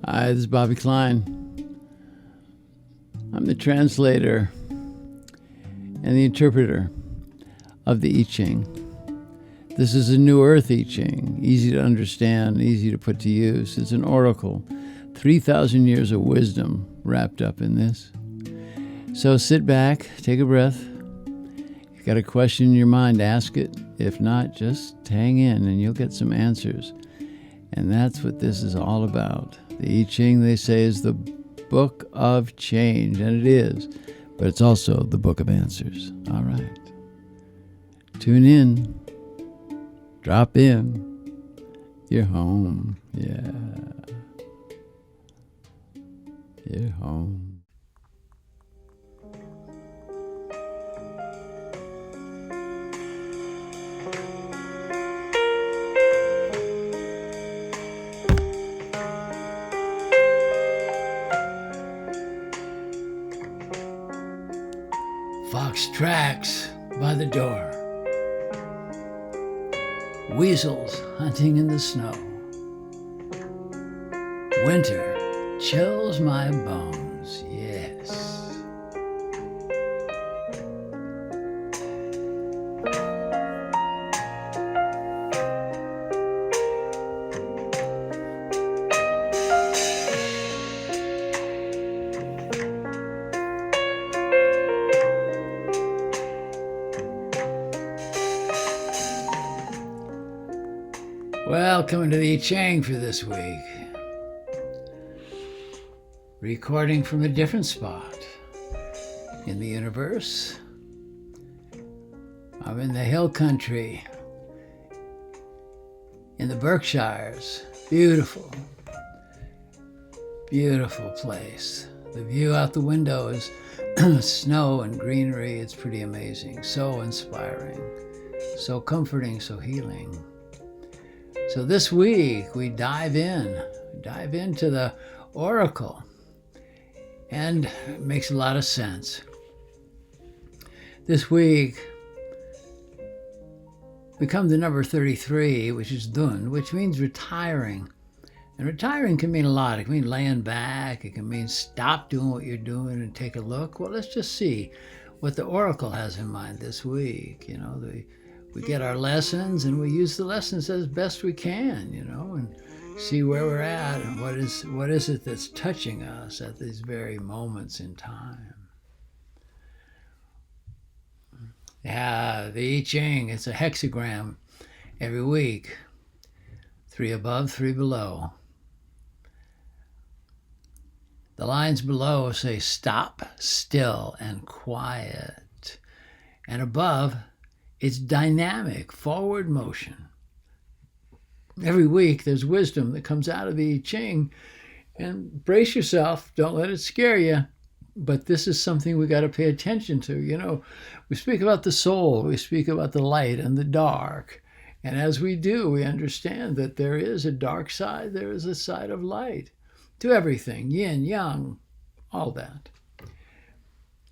Hi, this is Bobby Klein. I'm the translator and the interpreter of the I Ching. This is a New Earth I Ching, easy to understand, easy to put to use. It's an oracle, 3,000 years of wisdom wrapped up in this. So sit back, take a breath. If you've got a question in your mind, ask it. If not, just hang in and you'll get some answers. And that's what this is all about. The I Ching, they say, is the book of change, and it is, but it's also the book of answers. All right. Tune in. Drop in. You're home. Yeah. You're home. Fox tracks by the door. Weasels hunting in the snow. Winter chills my bones, yes. Well, coming to the I Ching for this week. Recording from a different spot in the universe. I'm in the hill country in the Berkshires. Beautiful, beautiful place. The view out the window is snow and greenery. It's pretty amazing. So inspiring, so comforting, so healing. So this week we dive into the oracle, and it makes a lot of sense. This week we come to number 33, which is dun, which means retiring. And retiring can mean a lot. It can mean laying back. It can mean stop doing what you're doing and take a look. Well, let's just see what the oracle has in mind this week. You know, we get our lessons and we use the lessons as best we can, you know, and see where we're at and what is it that's touching us at these very moments in time. Yeah, the I Ching, it's a hexagram every week. 3 above, 3 below. The lines below say stop, still, and quiet. And above, it's dynamic, forward motion. Every week there's wisdom that comes out of the I Ching, and brace yourself, don't let it scare you, but this is something we got to pay attention to. You know, we speak about the soul, we speak about the light and the dark, and as we do, we understand that there is a dark side, there is a side of light to everything, yin, yang, all that.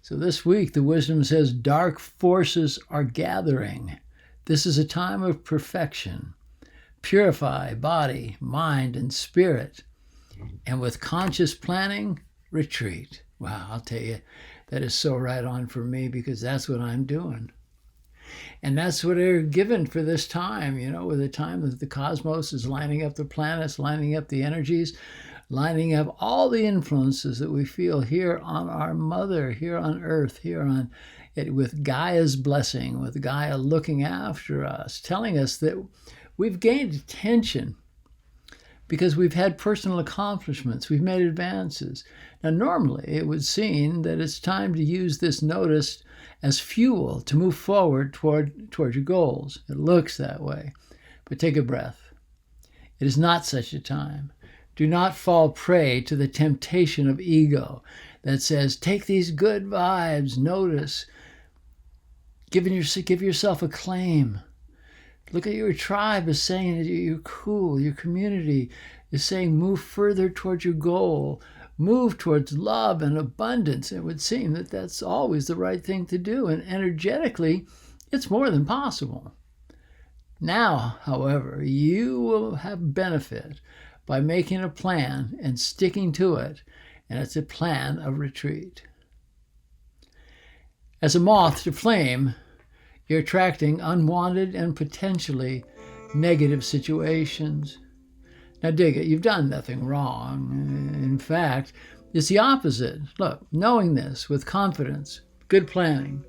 So this week, the wisdom says, dark forces are gathering. This is a time of perfection. Purify body, mind, and spirit. And with conscious planning, retreat. Wow, I'll tell you, that is so right on for me because that's what I'm doing. And that's what they're given for this time, you know, with the time that the cosmos is lining up the planets, lining up the energies, lining up all the influences that we feel here on our mother, here on earth, here on it, with Gaia's blessing, with Gaia looking after us, telling us that we've gained attention because we've had personal accomplishments, we've made advances. Now, normally it would seem that it's time to use this notice as fuel to move forward toward your goals. It looks that way. But take a breath. It is not such a time. Do not fall prey to the temptation of ego that says, take these good vibes, notice, give yourself acclaim. Look at your tribe as saying that you're cool. Your community is saying move further towards your goal. Move towards love and abundance. It would seem that that's always the right thing to do. And energetically, it's more than possible. Now, however, you will have benefit by making a plan and sticking to it, and it's a plan of retreat. As a moth to flame, you're attracting unwanted and potentially negative situations. Now dig it, you've done nothing wrong. In fact, it's the opposite. Look, knowing this with confidence, good planning,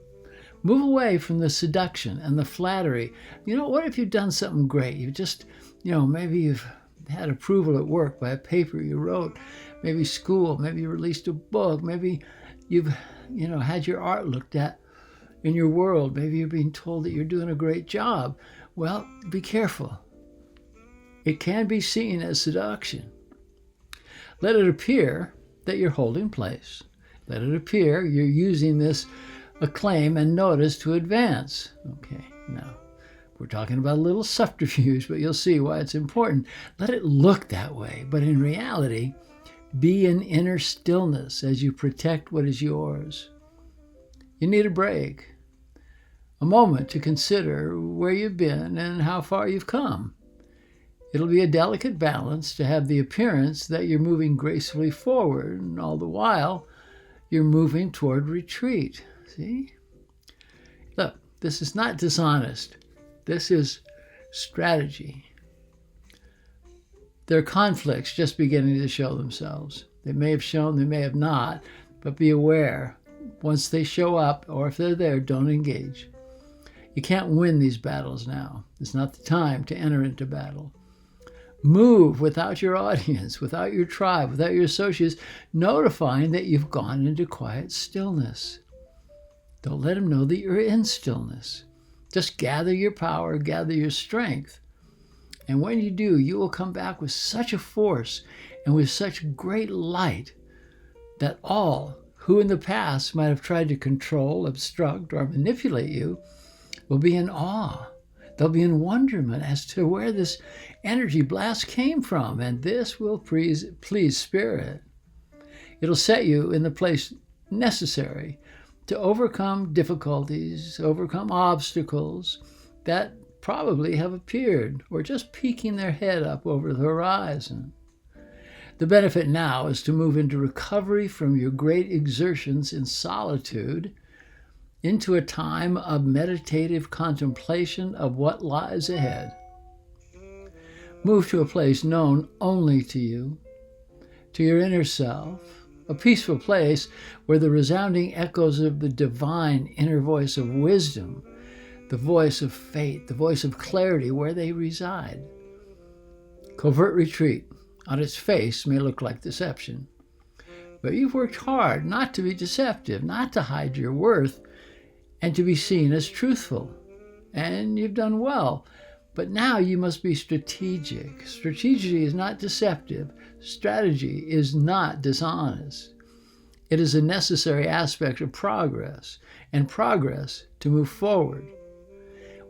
move away from the seduction and the flattery. What if you've done something great? You've just, maybe you've had approval at work by a paper you wrote, maybe school, maybe you released a book, maybe you've, had your art looked at in your world, maybe you're being told that you're doing a great job. Well, be careful. It can be seen as seduction. Let it appear that you're holding place. Let it appear you're using this acclaim and notice to advance. Okay, now we're talking about a little subterfuge, but you'll see why it's important. Let it look that way, but in reality, be in inner stillness as you protect what is yours. You need a break, a moment to consider where you've been and how far you've come. It'll be a delicate balance to have the appearance that you're moving gracefully forward, and all the while, you're moving toward retreat. See? Look, this is not dishonest. This is strategy. There are conflicts just beginning to show themselves. They may have shown, they may have not, but be aware. Once they show up, or if they're there, don't engage. You can't win these battles now. It's not the time to enter into battle. Move without your audience, without your tribe, without your associates, notifying that you've gone into quiet stillness. Don't let them know that you're in stillness. Just gather your power, gather your strength. And when you do, you will come back with such a force and with such great light that all who in the past might have tried to control, obstruct, or manipulate you will be in awe. They'll be in wonderment as to where this energy blast came from, and this will please Spirit. It'll set you in the place necessary to overcome difficulties, overcome obstacles that probably have appeared or just peeking their head up over the horizon. The benefit now is to move into recovery from your great exertions in solitude into a time of meditative contemplation of what lies ahead. Move to a place known only to you, to your inner self, a peaceful place where the resounding echoes of the divine inner voice of wisdom, the voice of fate, the voice of clarity, where they reside. Covert retreat on its face may look like deception, but you've worked hard not to be deceptive, not to hide your worth, and to be seen as truthful. And you've done well. But now you must be strategic. Strategy is not deceptive. Strategy is not dishonest. It is a necessary aspect of progress, and progress to move forward.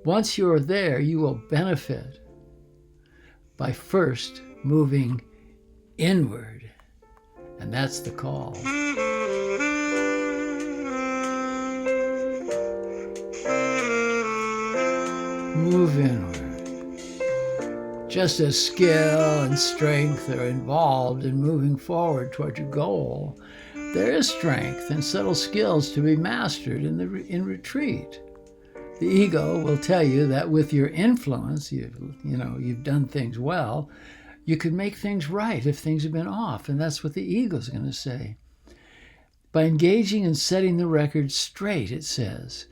Once you are there, you will benefit by first moving inward. And that's the call. Move inward. Just as skill and strength are involved in moving forward toward your goal, there is strength and subtle skills to be mastered in retreat. The ego will tell you that with your influence, you've done things well, you could make things right if things have been off, and that's what the ego's going to say. By engaging and setting the record straight, it says,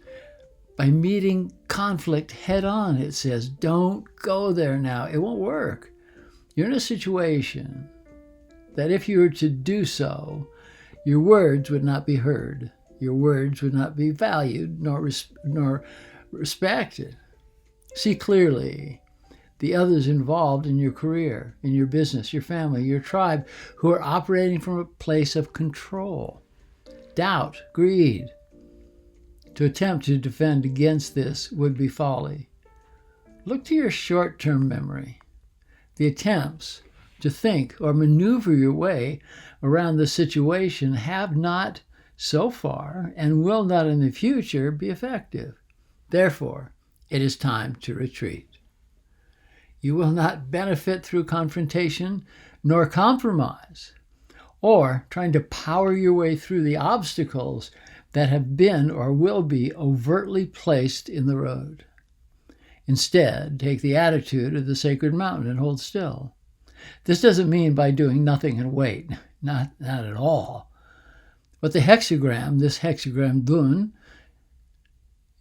by meeting conflict head on, it says, don't go there now. It won't work. You're in a situation that if you were to do so, your words would not be heard. Your words would not be valued nor respected. See clearly the others involved in your career, in your business, your family, your tribe, who are operating from a place of control, doubt, greed. To attempt to defend against this would be folly. Look to your short-term memory. The attempts to think or maneuver your way around the situation have not so far and will not in the future be effective. Therefore, it is time to retreat. You will not benefit through confrontation nor compromise, or trying to power your way through the obstacles that have been or will be overtly placed in the road. Instead, take the attitude of the sacred mountain and hold still. This doesn't mean by doing nothing and wait, not at all. What the hexagram, this hexagram dun,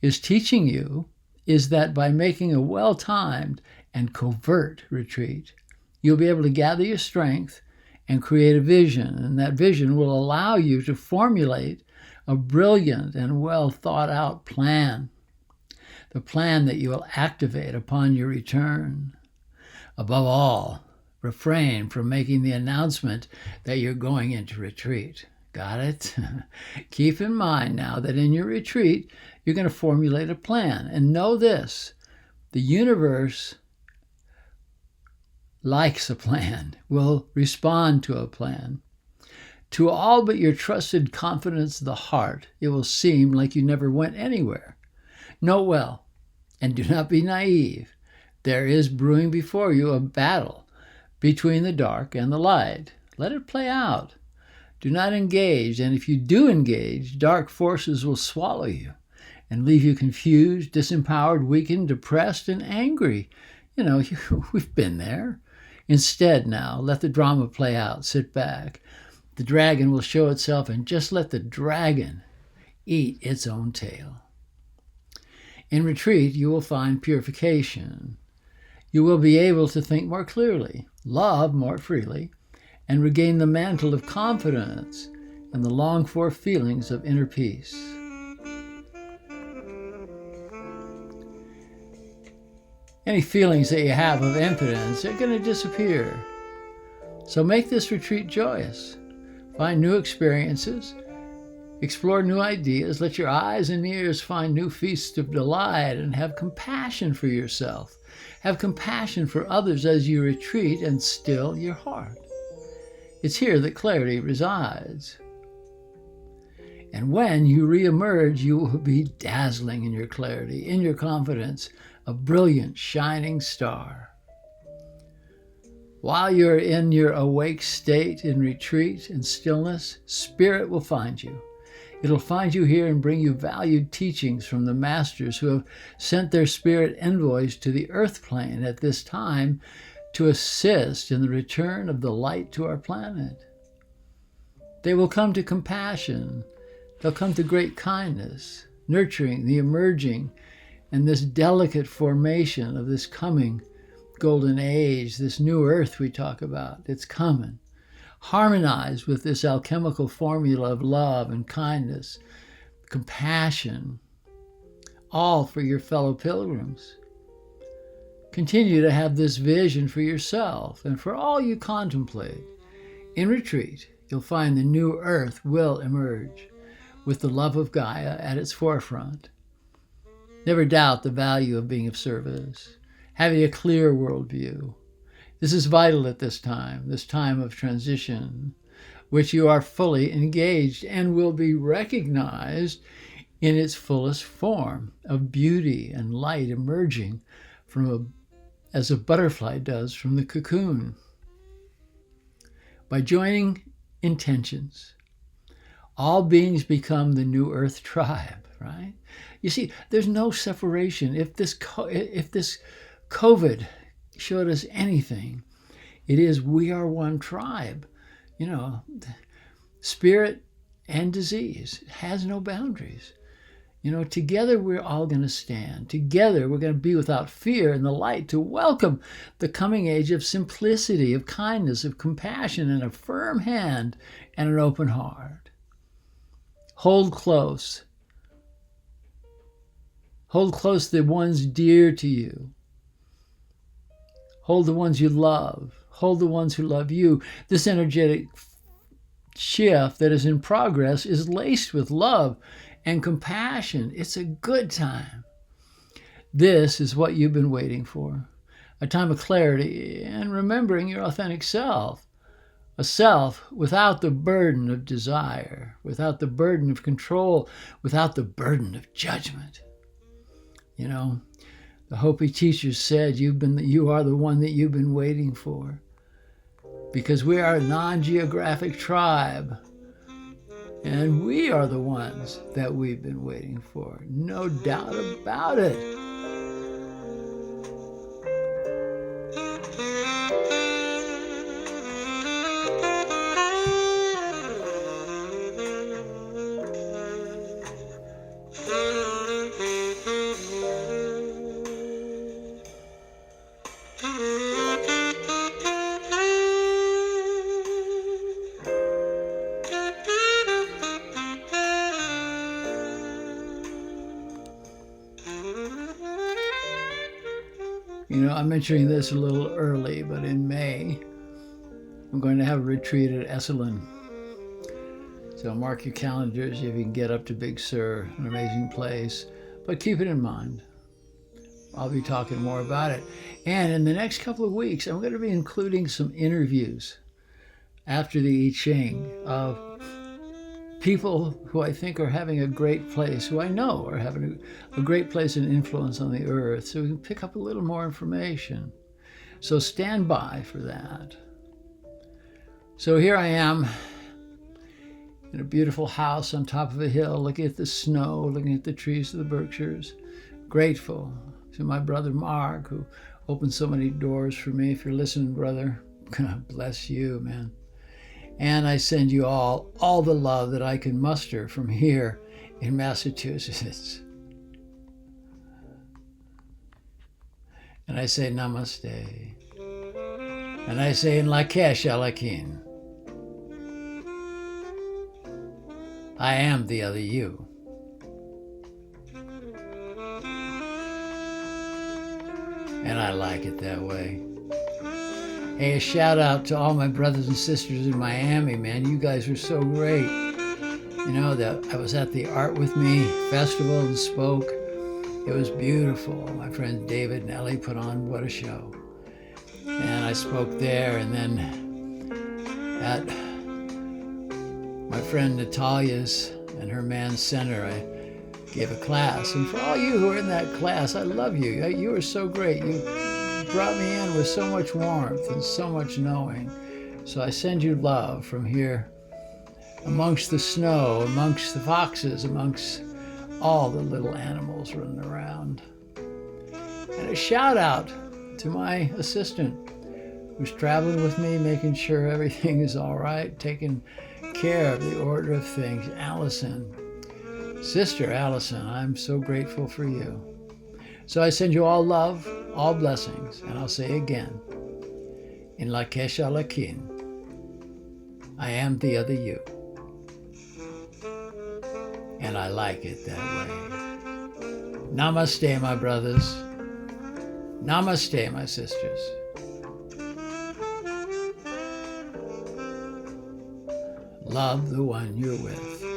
is teaching you is that by making a well-timed and covert retreat, you'll be able to gather your strength and create a vision, and that vision will allow you to formulate a brilliant and well thought out plan, the plan that you will activate upon your return. Above all, refrain from making the announcement that you're going into retreat. Got it? Keep in mind now that in your retreat, you're going to formulate a plan. And know this, the universe likes a plan, will respond to a plan. To all but your trusted confidence of the heart, it will seem like you never went anywhere. Know well, and do not be naive. There is brewing before you a battle between the dark and the light. Let it play out. Do not engage, and if you do engage, dark forces will swallow you and leave you confused, disempowered, weakened, depressed, and angry. We've been there. Instead now, let the drama play out. Sit back. The dragon will show itself, and just let the dragon eat its own tail. In retreat, you will find purification. You will be able to think more clearly, love more freely, and regain the mantle of confidence and the longed-for feelings of inner peace. Any feelings that you have of impotence are going to disappear. So make this retreat joyous. Find new experiences. Explore new ideas. Let your eyes and ears find new feasts of delight, and have compassion for yourself. Have compassion for others as you retreat and still your heart. It's here that clarity resides. And when you reemerge, you will be dazzling in your clarity, in your confidence, a brilliant, shining star. While you're in your awake state in retreat and stillness, Spirit will find you. It'll find you here and bring you valued teachings from the masters who have sent their spirit envoys to the earth plane at this time to assist in the return of the light to our planet. They will come to compassion. They'll come to great kindness, nurturing the emerging and this delicate formation of this coming golden age, this new earth we talk about. It's coming. Harmonize with this alchemical formula of love and kindness, compassion, all for your fellow pilgrims. Continue to have this vision for yourself and for all you contemplate. In retreat, you'll find the new earth will emerge with the love of Gaia at its forefront. Never doubt the value of being of service, having a clear worldview. This is vital at this time of transition, which you are fully engaged and will be recognized in its fullest form of beauty and light emerging as a butterfly does from the cocoon. By joining intentions, all beings become the new earth tribe, right? You see, there's no separation. If this COVID showed us anything, it is we are one tribe. Spirit and disease has no boundaries. Together we're all going to stand. Together we're going to be without fear in the light to welcome the coming age of simplicity, of kindness, of compassion, and a firm hand and an open heart. Hold close. Hold close the ones dear to you. Hold the ones you love. Hold the ones who love you. This energetic shift that is in progress is laced with love and compassion. It's a good time. This is what you've been waiting for. A time of clarity and remembering your authentic self. A self without the burden of desire, without the burden of control, without the burden of judgment. The Hopi teachers said, you are the one that you've been waiting for. Because we are a non-geographic tribe. And we are the ones that we've been waiting for. No doubt about it. You know, I'm mentioning this a little early, but in May, I'm going to have a retreat at Esalen. So mark your calendars if you can get up to Big Sur, an amazing place. But keep it in mind. I'll be talking more about it. And in the next couple of weeks, I'm going to be including some interviews after the I Ching of people who I think are having a great place, who I know are having a great place and influence on the earth, so we can pick up a little more information. So stand by for that. So here I am in a beautiful house on top of a hill, looking at the snow, looking at the trees of the Berkshires, grateful to my brother Mark, who opened so many doors for me. If you're listening, brother, God bless you, man. And I send you all the love that I can muster from here in Massachusetts. And I say namaste. And I say in Lakesh Alakin. I am the other you. And I like it that way. Hey, a shout out to all my brothers and sisters in Miami, man. You guys were so great. You know, I was at the Art With Me festival and spoke. It was beautiful. My friends David and Ellie put on what a show. And I spoke there, and then at my friend Natalia's and her man's center, I gave a class. And for all you who are in that class, I love you. You were so great. You brought me in with so much warmth and so much knowing. So I send you love from here amongst the snow, amongst the foxes, amongst all the little animals running around. And a shout out to my assistant who's traveling with me, making sure everything is all right, taking care of the order of things. Allison, Sister Allison, I'm so grateful for you. So I send you all love, all blessings, and I'll say again, in Lakesh Alakin, I am the other you. And I like it that way. Namaste, my brothers. Namaste, my sisters. Love the one you're with.